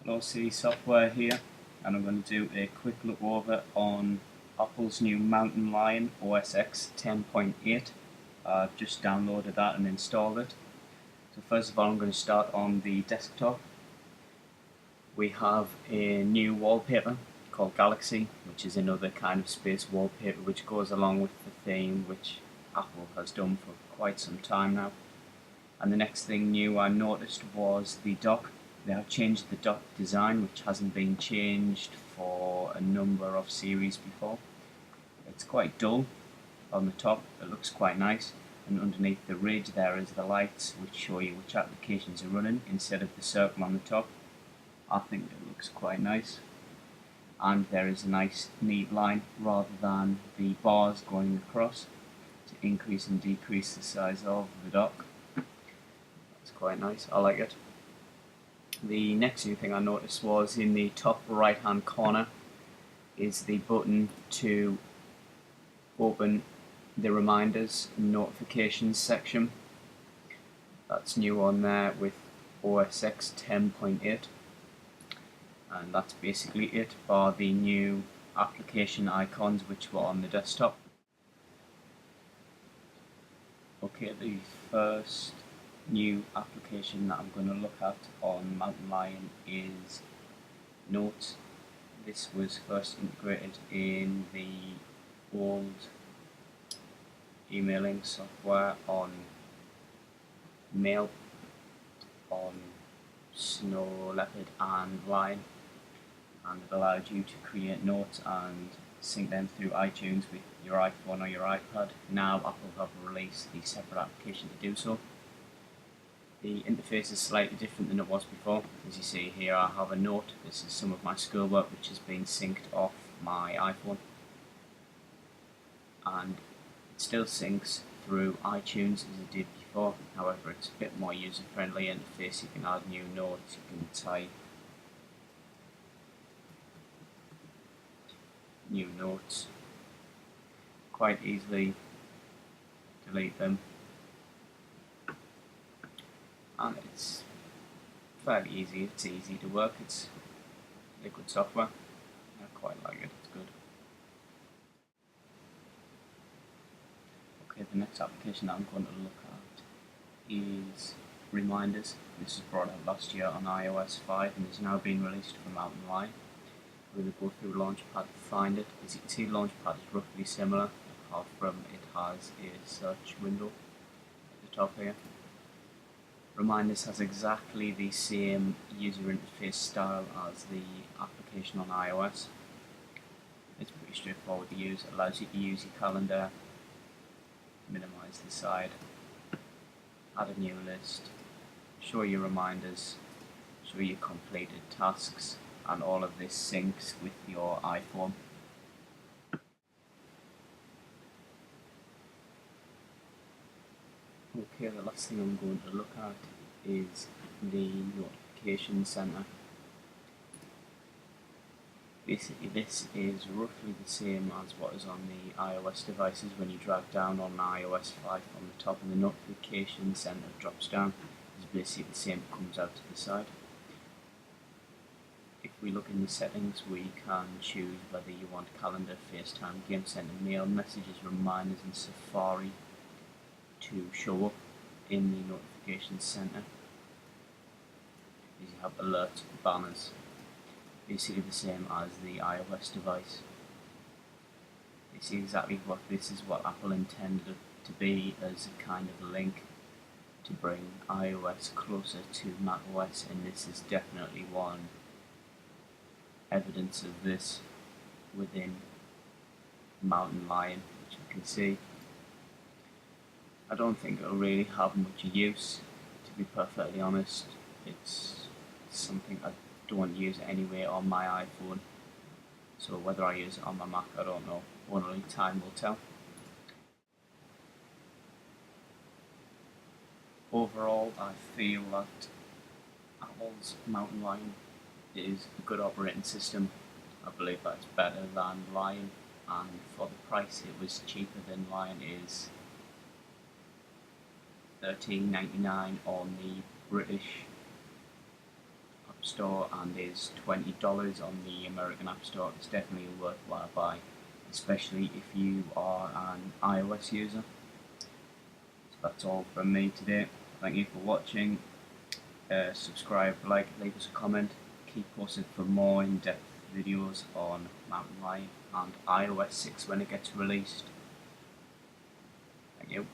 Hello City Software here, and I'm going to do a quick look over on Apple's new Mountain Lion OS X 10.8. I've just downloaded that and installed it. So first of all, I'm going to start on the desktop. We have a new wallpaper called Galaxy, which is another kind of space wallpaper which goes along with the theme which Apple has done for quite some time now. And the next thing new I noticed was the dock. They have changed the dock design, which hasn't been changed for a number of series before. It's quite dull on the top, it looks quite nice, and underneath the ridge there is the lights which show you which applications are running instead of the circle on the top. I think it looks quite nice, and there is a nice neat line rather than the bars going across to increase and decrease the size of the dock. It's quite nice, I like it. The next new thing I noticed was in the top right hand corner is the button to open the reminders and notifications section. That's new on there with OS X 10.8, and that's basically it for the new application icons which were on the desktop. Okay, the first new application that I'm going to look at on Mountain Lion is Notes. This was first integrated in the old emailing software on Mail, on Snow Leopard and Lion, and it allowed you to create notes and sync them through iTunes with your iPhone or your iPad. Now Apple have released the separate application to do so. The interface is slightly different than it was before. As you see here, I have a note. This is some of my schoolwork which has been synced off my iPhone, and it still syncs through iTunes as it did before. However, it's a bit more user-friendly interface. You can add new notes, you can type new notes quite easily, delete them, and it's fairly easy. It's easy to work. It's liquid software. I quite like it. It's good. Okay, the next application that I'm going to look at is Reminders. This was brought out last year on iOS 5 and is now being released for Mountain Lion. We're going to go through Launchpad to find it. As you can see, Launchpad is roughly similar, apart from it has a search window at the top here. Reminders has exactly the same user interface style as the application on iOS. It's pretty straightforward to use. It allows you to use your calendar, minimize the side, add a new list, show your reminders, show your completed tasks, and all of this syncs with your iPhone. Okay, the last thing I'm going to look at is the notification center. Basically, this is roughly the same as what is on the iOS devices. When you drag down on iOS 5 on the top, and the notification center drops down, it's basically the same, it comes out to the side. If we look in the settings, we can choose whether you want calendar, FaceTime, Game Center, mail, messages, reminders, and Safari to show up in the notification center. You have alerts, banners, basically the same as the iOS device. You see exactly what this is what Apple intended it to be, as a kind of link to bring iOS closer to macOS, and this is definitely one evidence of this within Mountain Lion, which you can see. I don't think it'll really have much use, to be perfectly honest. It's something I don't use anyway on my iPhone, so whether I use it on my Mac, I don't know. Only time will tell. Overall, I feel that Apple's Mountain Lion is a good operating system. I believe that's better than Lion, and for the price it was cheaper than Lion. Is $13.99 on the British Store and is $20 on the American App Store. It's definitely a worthwhile buy, especially if you are an iOS user. So that's all from me today. Thank you for watching. Subscribe, like, leave us a comment. Keep posted for more in-depth videos on Mountain Lion and iOS 6 when it gets released. Thank you.